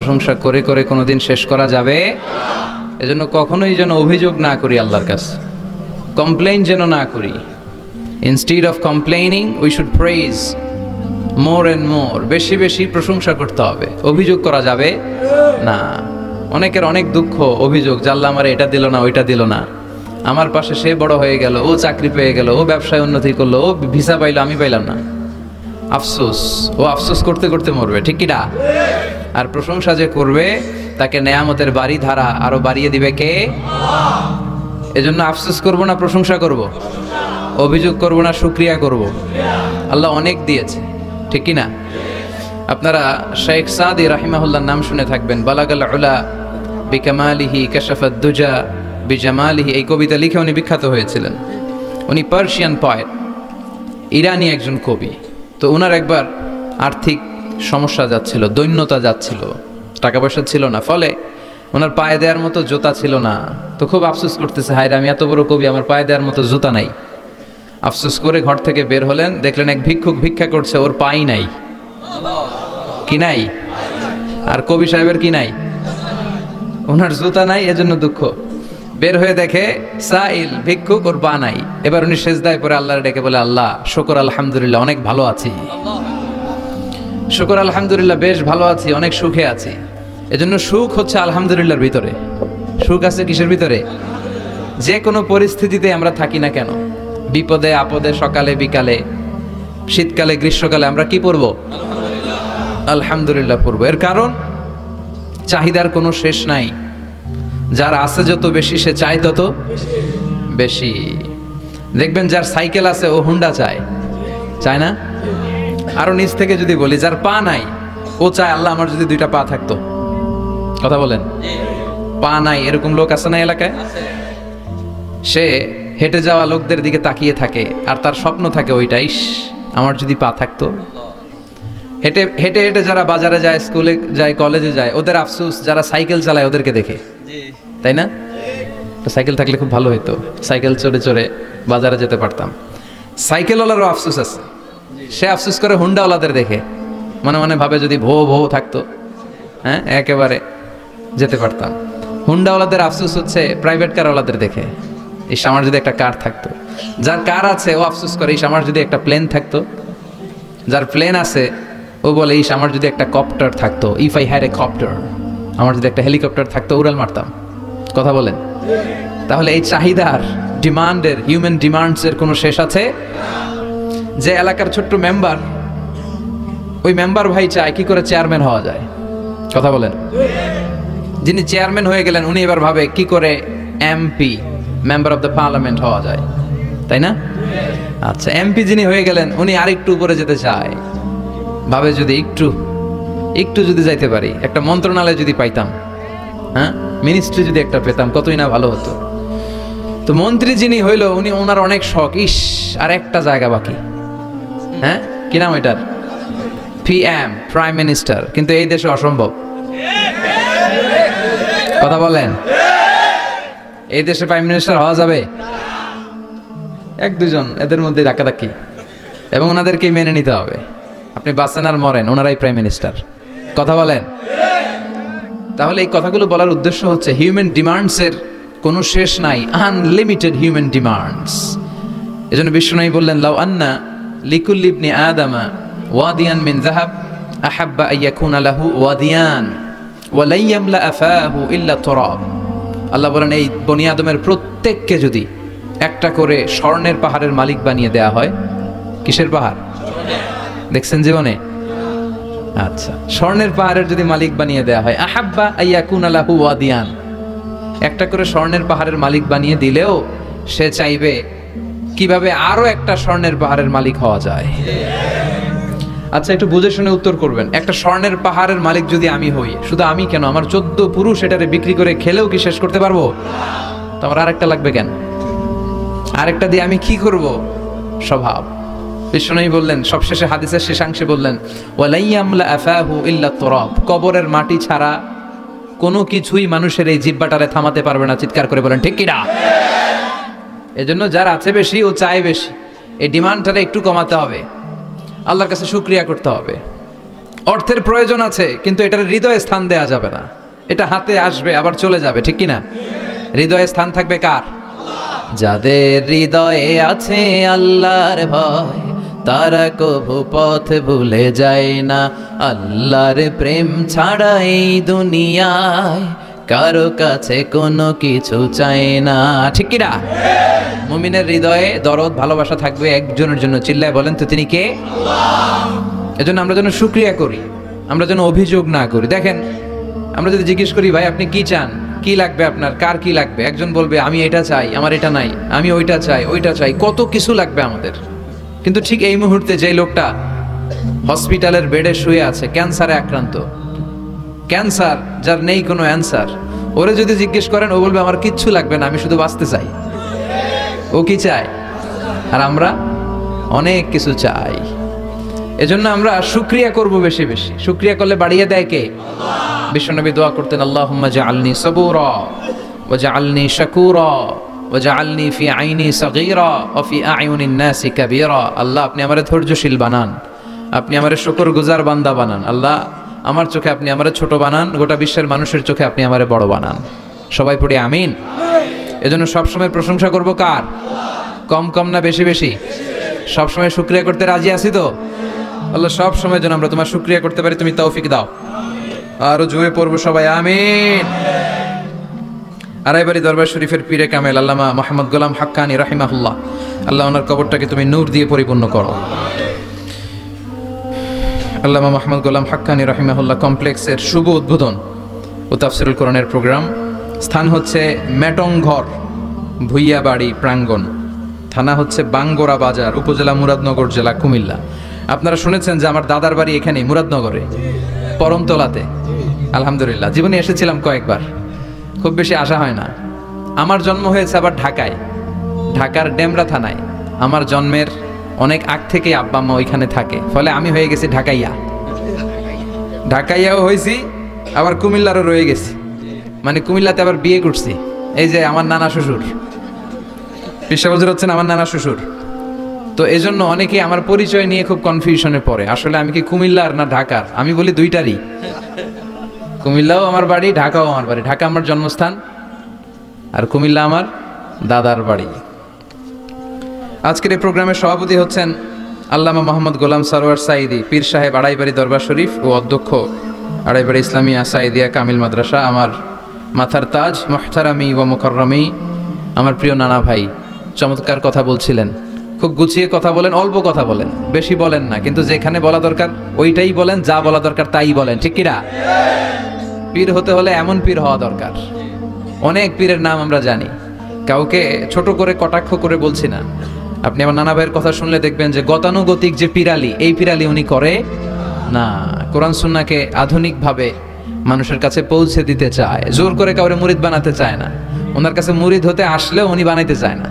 প্রশংসা করে করে কোনোদিন শেষ করা যাবে। এজন্য কখনোই যেন অভিযোগ না করি আল্লাহর কাছে, কমপ্লেইন যেন না করি। Instead of complaining we should praise more and more. বেশি বেশি প্রশংসা করতে হবে, অভিযোগ করা যাবে না। অনেকের অনেক দুঃখ, অভিযোগ, জাল্লা আমার এটা দিল না, ওইটা দিল না, আমার পাশে সে বড় হয়ে গেল, ও চাকরি পেয়ে গেল, ও ব্যবসায় উন্নতি করলো, ও ভিসা পাইলো, আমি পাইলাম না। আফসোস, ও আফসোস করতে করতে মরবে, ঠিক কি না? আর প্রশংসা যে করবে তাকে নেয়ামতের বাড়ি ধারা আরো বাড়িয়ে দিবে কে? এজন্য আফসোস করব না, প্রশংসা করব, অভিযোগ করব না, শুকরিয়া করব। আল্লাহ অনেক দিয়েছে, ঠিক কি না? আপনারা শেখ সাদি রাহিমাহুল্লাহর নাম শুনে থাকবেন। বালাগাল উলা বিকামালিহি কাশাফাদ দুজা বিজামালিহি, এই কবিতা লিখে উনি বিখ্যাত হয়েছিলেন। উনি পার্সিয়ান পয়েট, ইরানি একজন কবি। তো ওনার একবার আর্থিক সমস্যা যাচ্ছিল, দৈন্যতা যাচ্ছিল, টাকা পয়সা ছিল না, ফলে ওনার পায়ে দেওয়ার মতো জুতা ছিল না। তো খুব আফসোস করতেছে, হায় রে, আমি এত বড় কবি, আমার পায়ে দেওয়ার মতো জুতা নাই। আফসোস করে ঘর থেকে বের হলেন, দেখলেন এক ভিক্ষুক ভিক্ষা করছে, ওর পাই নাই। কি নাই? আর কবি সাহেবের কি নাই? ওনার জুতা নাই, এজন্য দুঃখ। বের হয়ে দেখে সাইল ভিক্ষুক, ওর পা নাই। এবার উনি সেজদায় পড়ে আল্লাহর ডেকে বলে, আল্লাহ শুকর আলহামদুলিল্লাহ, অনেক ভালো আছি। শুকর আলহামদুলিল্লাহ, বেশ ভালো আছি, অনেক সুখে আছি। এজন্য সুখ হচ্ছে আলহামদুলিল্লাহর ভিতরে। সুখ আছে কিসের ভিতরে? যে কোনো পরিস্থিতিতে আমরা থাকি না কেন, বিপদে আপদে, সকালে বিকালে, শীতকালে গ্রীষ্মকালে, আমরা কি পড়ব? আলহামদুলিল্লাহ পড়ব। এর কারণ চাহিদার কোনো শেষ নাই। যার আছে যত বেশি, সে চায় তত বেশি। দেখবেন যার সাইকেল আছে ও হুন্ডা চায়, চায় না? আরো নিচ থেকে যদি বলি, যার পা নাই ও চায়, আল্লাহ আমার যদি দুইটা পা থাকতো। কথা বলেন, পা নাই এরকম লোক আছে না এলাকায়? সে হেঁটে যাওয়া লোকদের দিকে তাকিয়ে থাকে, আর তার স্বপ্ন থাকে ওইটাই, আমার যদি পা থাকতো। হেঁটে হেঁটে হেঁটে যারা বাজারে যায়, স্কুলে যায়, কলেজে যায়, ওদের আফসোস যারা সাইকেল চালায় ওদেরকে দেখে, তাই না? সাইকেল থাকলে খুব ভালো হইতো, সাইকেল চড়ে চড়ে বাজারে যেতে পারতাম। সাইকেলওয়ালারও আফসোস আছে, সে আফসোস করে হুন্ডাওয়ালাদের দেখে, মনে মনে ভাবে যদি ভো ভো থাকতো, হ্যাঁ, একেবারে যেতে পারতাম। হুন্ডাওয়ালাদের আফসোস হচ্ছে প্রাইভেট কারওয়ালাদের দেখে, ইস আমার যদি একটা কার থাকতো। যার কার আছে ও আফসোস করে, ইস আমার যদি একটা প্লেন থাকতো। যার প্লেন আছে ও বলে, ইস আমার যদি একটা কপ্টার থাকতো, if I had a copter, আমার যদি একটা হেলিকপ্টার থাকতো, উড়াল মারতাম। কথা বলেন। তাহলে এই চাহিদার, ডিমান্ডের, হিউম্যান ডিমান্ডসের কোনো শেষ আছে? যে এলাকার ছোট্ট মেম্বার, ওই মেম্বার ভাই চায় কি করে চেয়ারম্যান হওয়া যায়। কথা বলেন। যিনি চেয়ারম্যান হয়ে গেলেন, উনি এবার ভাবে কি করে MP, member of the parliament হওয়া যায়, তাই না? আচ্ছা, এমপি যিনি হয়ে গেলেন, উনি আরেকটু উপরে যেতে চায়, ভাবে যদি একটু যদি যাইতে পারি, একটা মন্ত্রণালয় যদি পাইতাম, হ্যাঁ, মিনিস্ট্রি যদি একটা পেতাম, কতই না ভালো হতো। তো মন্ত্রী যিনি হইল, উনি, ওনার অনেক শখ, ইস আর একটা জায়গা বাকি, হ্যাঁ, কি নাম এটার? PM, prime minister. কিন্তু এই দেশে অসম্ভব। কথা বলেন। এই দেশে প্রাইম মিনিস্টার হওয়া যাবে? এক দুজন এদের মধ্যে ধাক্কাধাক্কি, এবং ওনাদেরকেই মেনে নিতে হবে। আপনি বাঁচেন আর মরেন, ওনারাই প্রাইম মিনিস্টার। কথা বলেন। তাহলে এই কথাগুলো বলার উদ্দেশ্য হচ্ছে, হিউম্যান ডিমান্ডসের কোনো শেষ নাই, আনলিমিটেড হিউম্যান ডিমান্ডস। এজন্য বিশ্বনবী বললেন, লাউ আন্না লিকুল্লি ইবনি আদামা ওয়াদিয়ান মিন যাহাব আহাব্বা আইয়াকুনা লাহু ওয়াদিয়ান ওয়া লা ইয়ামলা আফাহু ইল্লা তুরাব। আল্লাহ বলেন, এই বনি আদমের প্রত্যেককে যদি একটা করে স্বর্ণের পাহাড়ের মালিক বানিয়ে দেয়া হয়। কিসের পাহাড় দেখছেন জীবনে? আচ্ছা, স্বর্ণের পাহাড়ের যদি মালিক বানিয়ে দেয়া হয়, আহাব্বা আইয়াকুনা লাহু ওয়াদিয়ান, একটা করে স্বর্ণের পাহাড়ের মালিক বানিয়ে দিলেও সে চাইবে কিভাবে আরো একটা স্বর্ণের পাহাড়ের মালিক হওয়া যায়। আচ্ছা, একটু বুঝে শুনে উত্তর করবেন। একটা স্বর্ণের পাহাড়ের মালিক যদি আমি হই, শুধু আমি কেন, আমার 14 পুরুষ এটারে বিক্রি করে খেলেও কি শেষ করতে পারবো? তো আমার আরেকটা লাগবে কেন? আরেকটা দিয়ে আমি কি করব? স্বভাব। বিশ্বনবী বললেন, সবশেষে হাদিসের শেষাংশে বললেন, ওয়ালা ইয়ামলা আফাহু ইল্লা তুরাব, কবরের মাটি ছাড়া কোনো কিছুই মানুষের এই জিহ্বাটারে থামাতে পারবে না। চিৎকার করে বলেন ঠিক কি না? এজন্য যার আছে বেশি, ও চায় বেশি, এই ডিমান্ডটারে একটু কমাতে হবে, আল্লাহর কাছে শুকরিয়া করতে হবে, অর্থের প্রয়োজন আছে, কিন্তু এটার হৃদয়ে স্থান দেয়া যাবে না। এটা হাতে আসবে আবার চলে যাবে, ঠিক কিনা? হৃদয়ে স্থান থাকবে কার? যাদের হৃদয়ে আছে আল্লাহর ভয়, তারা কভু পথ ভুলে যায় না। আল্লাহর প্রেম ছাড়া এই দুনিয়ায় কারো কাছে কোনো কিছু চায় না, ঠিক কিনা? মুমিনের হৃদয়ে দরদ ভালোবাসা থাকবে একজনের জন্য। চিল্লায় বলেন তো তিনি কে? এজন্য আমরা যেন শুকরিয়া করি, আমরা যেন অভিযোগ না করি। দেখেন, আমরা যদি জিজ্ঞেস করি ভাই আপনি কি চান, কি লাগবে আপনার, কার কি লাগবে, একজন বলবে আমি এটা চাই, আমার এটা নাই, আমি ওইটা চাই, ওইটা চাই, কত কিছু লাগবে আমাদের। কিন্তু ঠিক এই মুহূর্তে যে লোকটা হসপিটালের বেডে শুয়ে আছে, ক্যান্সারে আক্রান্ত, ক্যান্সার যার নেই কোনো অ্যান্সার, ওরে যদি জিজ্ঞেস করেন ও বলবে আমার কিচ্ছু লাগবে না, আমি শুধু বাঁচতে চাই। ও কি চায়? আর আমরা অনেক কিছু চাই। এজন্য আমরা শুকরিয়া করব বেশি বেশি। শুকরিয়া করলে বাড়িয়ে দেয় কে? বিশ্বনবী দোয়া করতেন, আল্লাহুম্মা জাআলনি সাবুরা ওয়া জাআলনি শাকুরা ওয়া জাআলনি ফি আইনি সাগীরা ওয়া ফি আয়ুনিন নাসি কাবীরা। আল্লাহ আপনি আমারে ধৈর্যশীল বানান, আপনি আমারে শুকরগুজার বান্দা বানান। আল্লাহ আমার চোখে আপনি আমারে ছোট বানান, গোটা বিশ্বের মানুষের চোখে আপনি আমারে বড় বানান। সবাই পড়ি আমিন। এজন্য সবসময় প্রশংসা করব কার? কম কম না বেশি বেশি? সবসময় শুকরিয়া করতে রাজি আছি তো? আল্লাহ সব সময় যেন আমরা তোমার শুকরিয়া করতে পারি, তুমি তৌফিক দাও। আরো জোরে পড়বো সবাই আমিন। আড়াইবাড়ি দরবার শরীফের পীরে কামেল আল্লামা মোহাম্মদ গোলাম হাক্কানি রাহিমাহুল্লাহ, আল্লাহ ওনার কবরটাকে তুমি নূর দিয়ে পরিপূর্ণ করো। আল্লামা মোহাম্মদ গোলাম হাক্কানি রাহিমাহুল্লাহ কমপ্লেক্সের শুভ উদ্বোধন ও তাফসিরুল কোরআনের প্রোগ্রাম। স্থান হচ্ছে মেটংঘর ভুইয়াবাড়ি প্রাঙ্গণ, থানা হচ্ছে বাঙ্গোরা বাজার, উপজেলা মুরাদনগর, জেলা কুমিল্লা। আপনারা শুনেছেন যে আমার দাদার বাড়ি এখানে মুরাদনগরে পরমতলাতে। আলহামদুলিল্লাহ, জীবনে এসেছিলাম কয়েকবার, খুব বেশি আসা হয় না। আমার জন্ম হয়েছে আবার ঢাকায়, ঢাকার ডেমরা থানায়। আমার জন্মের অনেক আগ থেকে আব্বা আম্মা ওইখানে থাকে, ফলে আমি হয়ে গেছি ঢাকাইয়া। ঢাকাইয়াও হয়েছি, আবার কুমিল্লারও রয়ে গেছি, মানে কুমিল্লাতে আবার বিয়ে করছি। এই যে আমার নানা শ্বশুর, বিশ্বাবজুর হচ্ছেন আমার নানা শ্বশুর। তো এই জন্য অনেকেই আমার পরিচয় নিয়ে খুব কনফিউশনে পড়ে, আসলে আমি কি কুমিল্লার না ঢাকার। আমি বলি দুইটারই, কুমিল্লাও আমার বাড়ি, ঢাকাও আমার বাড়ি। ঢাকা আমার জন্মস্থান আর কুমিল্লা আমার দাদার বাড়ি। আজকের এই প্রোগ্রামের সভাপতি হচ্ছেন আল্লামা মোহাম্মদ গোলাম সরওয়ার সাইদি, পীর সাহেব, আড়াইবাড়ি দরবার শরীফ ও অধ্যক্ষ আড়াইবাড়ি ইসলামিয়া সাইদিয়া কামিল মাদ্রাসা। আমার মাথার তাজ, মুহতারামি ওয়া মুকাররামি, আমার প্রিয় নানা ভাই। চমৎকার কথা বলছিলেন, খুব গুছিয়ে কথা বলেন, অল্প কথা বলেন, বেশি বলেন না, কিন্তু যেখানে বলা দরকার ওইটাই বলেন, যা বলা দরকার তাই বলেন, ঠিক কিনা? পীর হতে হলে এমন পীর হওয়া দরকার। অনেক পীরের নাম আমরা জানি, কাউকে ছোট করে কটাক্ষ করে বলছি না। আপনি আমার নানা ভাইয়ের কথা শুনলে দেখবেন যে গতানুগতিক যে পিরালি, এই পিরালি উনি করে না। কোরআন সুন্নাহকে আধুনিকভাবে মানুষের কাছে পৌঁছে দিতে চায়, জোর করে কাউরে মুরিদ বানাতে চায় না। ওনার কাছে মুরিদ হতে আসলেও উনি বানাইতে চায় না,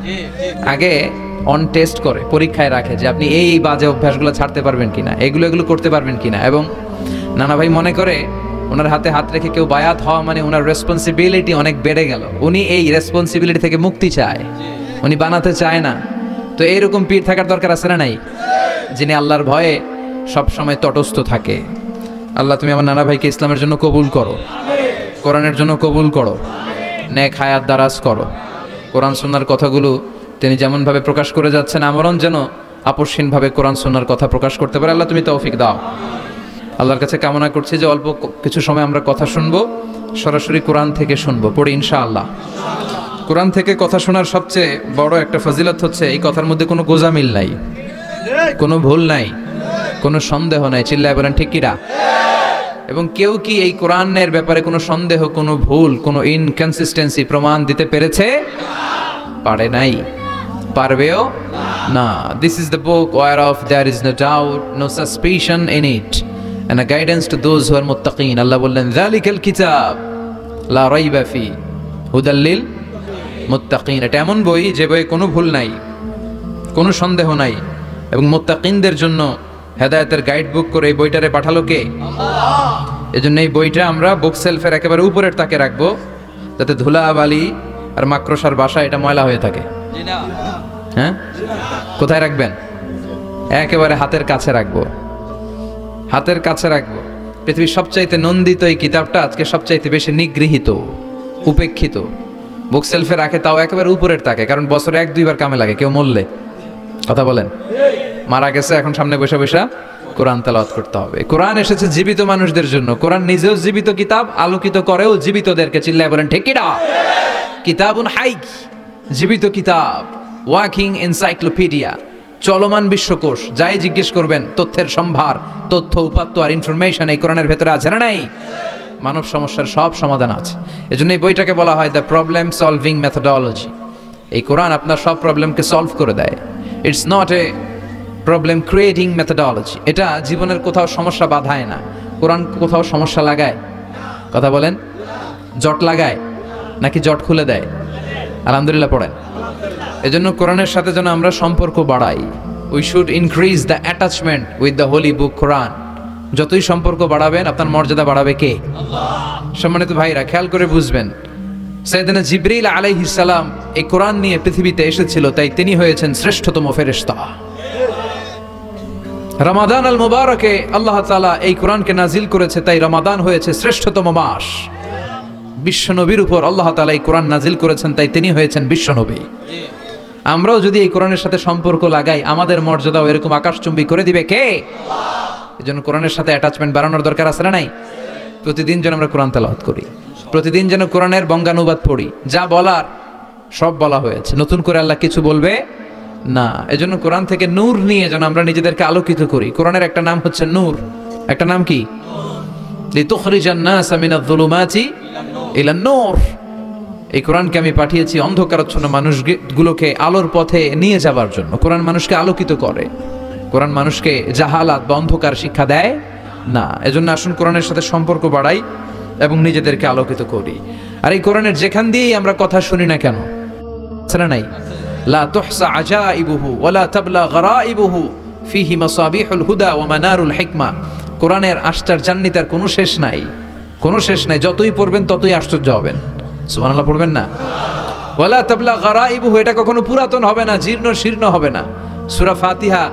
আগে অন টেস্ট করে, পরীক্ষায় রাখে যে আপনি এই বাজে অভ্যাসগুলো ছাড়তে পারবেন কিনা, এগুলো করতে পারবেন কিনা। এবং নানা ভাই মনে করে ওনার হাতে হাত রেখে কেউ বায়াত হওয়া মানে ওনার রেসপন্সিবিলিটি অনেক বেড়ে গেল। উনি এই রেসপন্সিবিলিটি থেকে মুক্তি চায়, উনি বানাতে চায় না। তো এইরকম পীর থাকার দরকার আছে না নাই, যিনি আল্লাহর ভয়ে সব সময় তটস্থ থাকে। আল্লাহ তুমি আমার নানা ভাইকে ইসলামের জন্য কবুল করো, কোরআনের জন্য কবুল করো, নেক হায়াত দারাজ করো। কোরআন সুন্নাহর কথাগুলো তিনি যেমনভাবে প্রকাশ করে যাচ্ছেন, আমরাও যেন আপসহীনভাবে কোরআন সুন্নাহর কথা প্রকাশ করতে পারে। আল্লাহ তুমি তৌফিক দাও। আল্লাহর কাছে কামনা করছি যে অল্প কিছু সময় আমরা কথা শুনবো, সরাসরি কোরআন থেকে শুনবো, পড়ি ইনশাআল্লাহ। কোরআন থেকে কথা শোনার সবচেয়ে বড় একটা ফজিলত হচ্ছে এই কথার মধ্যে কোনো গোজামিল নাই, কোনো ভুল নাই, কোনো সন্দেহ নাই। চিল্লায় বলেন ঠিক কিনা? এবং কেউ কি এই কোরআনের ব্যাপারে কোনো সন্দেহ, কোনো ভুল, কোনো ইনকনসিস্টেন্সি প্রমাণ দিতে পেরেছে? পারে নাই, পারবেও না। This is the book whereof there is no doubt, no suspicion in it, and a guidance to those who are muttaqin. আল্লাহ বললেন যালিকাল কিতাব লা রাইবা ফি হুদাল লিল মুত্তাকিন। এটা এমন বই যে বইয়ে কোনো ভুল নাই, কোনো সন্দেহ নাই, এবং মুত্তাকিনদের জন্য হেদায়েতের গাইড বুক করে এই বইটারে পাঠালো কে? আল্লাহ। এজন্য এই বইটা আমরা বুক সেলফের একেবারে উপরের তাকে রাখবো, যাতে ধুলা বালি আর মাকড়সার বাসা এটা ময়লা হয়ে থাকে। হ্যাঁ, কোথায় রাখবেন? একেবারে হাতের কাছে রাখবো। হাতের কাছে রাখবো। পৃথিবীর সবচাইতে নন্দিত এই কিতাবটা আজকে সবচাইতে বেশি নিগৃহীত, উপেক্ষিত। বুক সেলফে রাখে, তাও একেবারে উপরের তাকে, কারণ বছরে 1-2 বার কামে লাগে কেউ মরলে। কথা বলেন, মারা গেছে, এখন সামনে বসে বসে কোরআন তেলাওয়াত করতে হবে। কোরআন এসেছে জীবিত মানুষদের জন্য। কোরআন নিজেও জীবিত কিতাব, আলোকিত করেও জীবিতদেরকে। চিল্লায় বলেন ঠিক কিনা? কিতাবুন হাই, জীবিত কিতাব, ওয়াকিং এনসাইক্লোপিডিয়া, চলমান বিশ্বকোষ। যাই জিজ্ঞেস করবেন তথ্যের সম্ভার, তথ্য উপাত্ত আর ইনফরমেশন এই কোরআনের ভেতরে আছে না নাই? মানব সমস্যার সব সমাধান আছে। এজন্য এই বইটাকে বলা হয় দ্য প্রবলেম সলভিং মেথোডোলজি। এই কোরআন আপনার সব প্রবলেমকে সলভ করে দেয়। It's not a problem creating methodology. এটা জীবনের কোথাও সমস্যা বাধায় না। কোরআন কোথাও সমস্যা লাগায়? কথা বলেন, জট লাগায় নাকি জট খুলে দেয়? আলহামদুলিল্লাহ পড়েন। এজন্য কোরআনের সাথে যেন আমরা সম্পর্ক বাড়াই। We should increase the attachment with the holy book Quran. যতই সম্পর্ক বাড়াবেন আপনার মর্যাদা বাড়াবে কে? আল্লাহ। সম্মানিত ভাইরা, খেয়াল করে বুঝবেন, সাইয়েদনা জিবরিল আলাইহিস সালাম এই কোরআন নিয়ে পৃথিবীতে এসেছিল, তাই তিনি হয়েছেন শ্রেষ্ঠতম ফেরেশতা। রমাদান আল মুবারকে আল্লাহ তাআলা এই কোরআনকে নাজিল করেছে, তাই রমাদান হয়েছে শ্রেষ্ঠতম মাস। বিশ্বনবীর উপর আল্লাহ তাআলা এই কোরআন নাজিল করেছেন, তাই তিনি হয়েছেন বিশ্বনবী। আমরাও যদি এই কোরআনের সাথে সম্পর্ক লাগাই, আমাদের মর্যাদাও এরকম আকাশচুম্বী করে দিবে কে? আল্লাহ। এজন্য কোরআনের সাথে অ্যাটাচমেন্ট বাড়ানোর দরকার আছে না নাই? প্রতিদিন যেন আমরা কোরআন তেলাওয়াত করি, প্রতিদিন যেন কোরআনের বঙ্গানুবাদ পড়ি। যা বলার সব বলা হয়েছে, নতুন করে আল্লাহ কিছু বলবে না। এজন্য কোরআন থেকে নূর নিয়ে যেন আমরা নিজেদেরকে আলোকিত করি। কোরআনের একটা নাম হচ্ছে নূর। একটা নাম কি? লিতুখরিজান নাস মিনাজ-যুলুমাতি ইলান নূর। এই কোরআনকে আমি পাঠিয়েছি অন্ধকারাচ্ছন্ন মানুষগুলোকে আলোর পথে নিয়ে যাবার জন্য। কোরআন মানুষকে আলোকিত করে। কোরআন মানুষকে জাহালাত বা অন্ধকার শিক্ষা দেয় না। এজন্য আসুন কোরআনের সাথে সম্পর্ক বাড়াই এবং নিজেদেরকে আলোকিত করি। আর এই কোরআনের যেখান দিয়েই আমরা কথা শুনি না কেন, আছে না নাই? লা তুহসা আজাইবুহু ওয়ালা তাবলা গরাইবুহু ফিহি মাসাবিহুল হুদা ওয়া মানারুল হিকমা। কোরআনের আশ্চর্যান্বিতার কোনো শেষ নাই, কোনো শেষ নাই। যতই পড়বেন ততই আশ্চর্য হবেন। সুবহানাল্লাহ পড়বেন না? ওয়ালা তাবলা গরাইবুহু, এটা কখনো পুরাতন হবে না, জীর্ণ শীর্ণ হবে না। সূরা ফাতিহা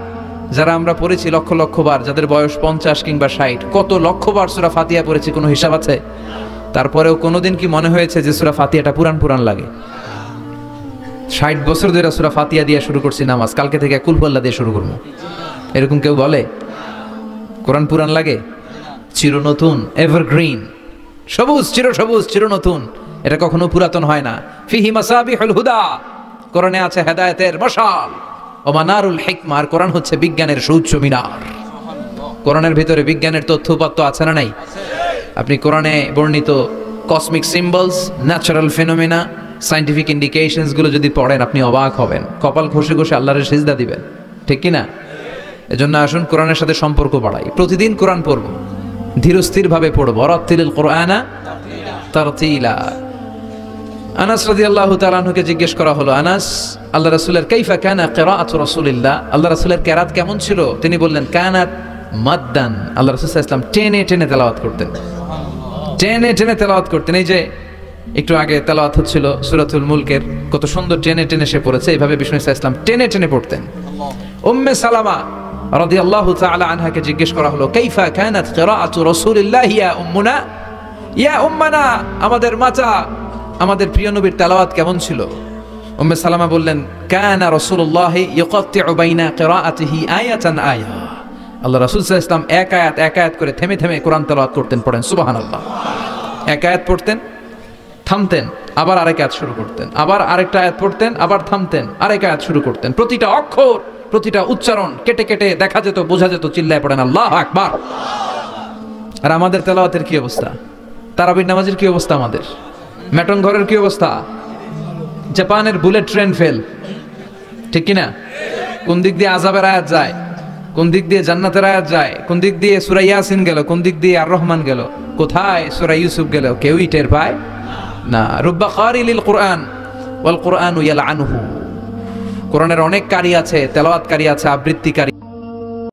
যারা আমরা পড়েছি লক্ষ লক্ষ বার, যাদের বয়স 50 কিংবা 60, কত লক্ষ বার সূরা ফাতিহা পড়েছি, কোনো হিসাব আছে? তারপরেও কোনোদিন কি মনে হয়েছে যে সূরা ফাতিহাটা পুরান পুরান লাগে? 60 বছর ধরে সূরা ফাতিহা দিয়ে শুরু করছি নামাজ, কালকে থেকে কুল হুয়াল্লাহ দিয়ে শুরু করবো, এরকম কেউ বলে? কোরআন পুরান লাগে? চির নতুন, এভারগ্রিন, সবুজ, চির সবুজ, চির নতুন। এটা কখনো পুরাতন হয় না। ফিহি মাসাবিহুল হুদা, কোরআনে আছে হেদায়েতের মশাল। ও মানারুল হিকমা, আর কোরআন হচ্ছে বিজ্ঞানের সুউচ্চ মিনার। কোরআনের ভিতরে বিজ্ঞানের তথ্য উপাত্ত আছে না নাই? আপনি কোরআনে বর্ণিত cosmic symbols, natural phenomena, scientific indications গুলো যদি পড়েন আপনি অবাক হবেন। কপাল ঘষে ঘষে আল্লাহর সিজদা দিবেন, ঠিক কি না? এজন্য আসুন কোরআনের সাথে সম্পর্ক বাড়াই। প্রতিদিন কোরআন পড়ব, ধীরস্থির ভাবে পড়ব। রাত্তিলিল কোরআনা তারতিলা। আনাস রাদিয়াল্লাহু তাআলা আনহুকে জিজ্ঞেস করা হলো, আনাস, আল্লাহ রাসূলের কাইফা কানা কিরাআতু রাসূলিল্লাহ, আল্লাহ রাসূলের কিরাত কেমন ছিল? তিনি বললেন কানাত মাদ্দান, আল্লাহ রাসূল সাল্লাল্লাহু আলাইহি ওয়াসাল্লাম টেনে টেনে তেলাওয়াত করতেন, টেনে টেনে তেলাওয়াত করতেন। এই যে একটু আগে তেলাওয়াত হচ্ছিল সূরাতুল মুলকের, কত সুন্দর টেনে টেনে সে পড়েছে। এইভাবে বিষ্ণু সাল্লাল্লাহু আলাইহি ওয়াসাল্লাম টেনে টেনে পড়তেন। উম্মে সালামা রাদিয়াল্লাহু তাআলা আনহাকে জিজ্ঞেস করা হলো, কাইফা কানাত কিরাআতু রাসূলিল্লাহ ইয়া উম্মুনা, ইয়া উম্মানা, আমাদের মাতা, আমাদের প্রিয় নবীর তেলাওয়াত কেমন ছিল? উম্মে সালামা বললেন, কানা রাসূলুল্লাহ ইয়াকাত্তিউ বাইনা কিরাআতিহি আয়াতান আয়া, আল্লাহ রাসূল সাল্লাল্লাহু আলাইহি ওয়াসাল্লাম এক আয়াত করে থেমে থেমে কোরআন তেলাওয়াত করতেন। পড়েন সুবহানাল্লাহ। এক আয়াত পড়তেন, থামতেন, আবার আরেক আয়াত শুরু করতেন, আবার আরেকটা আয়াত পড়তেন, আবার থামতেন, আরেক আয়াত শুরু করতেন। প্রতিটা অক্ষর, প্রতিটা উচ্চারণ কেটে কেটে দেখা যেত, বোঝা যেত। চিল্লায় পড়েন আল্লাহু আকবার। আর আমাদের তেলাওয়াতের কি অবস্থা? তারাবির নামাজের কি অবস্থা? আমাদের মেটন ঘরের কি অবস্থা? জাপানের বুলেট ট্রেন ফেল, ঠিক কিনা? কোন দিক দিয়ে আযাবের আয়াত যায়, কোন দিক দিয়ে জান্নাতের আয়াত যায়, কোন দিক দিয়ে সূরা ইয়াসিন গেল, কোন দিক দিয়ে আর রহমান গেল, কোথায় সূরা ইউসুফ গেল, কেউই টের পায় না। রুব্বা কারিলিল কুরআন ওয়াল কুরআনু ইয়ালআনুহু, কোরআনের অনেক কারি আছে, তেলাওয়াতকারী আছে, আবৃত্তিকারী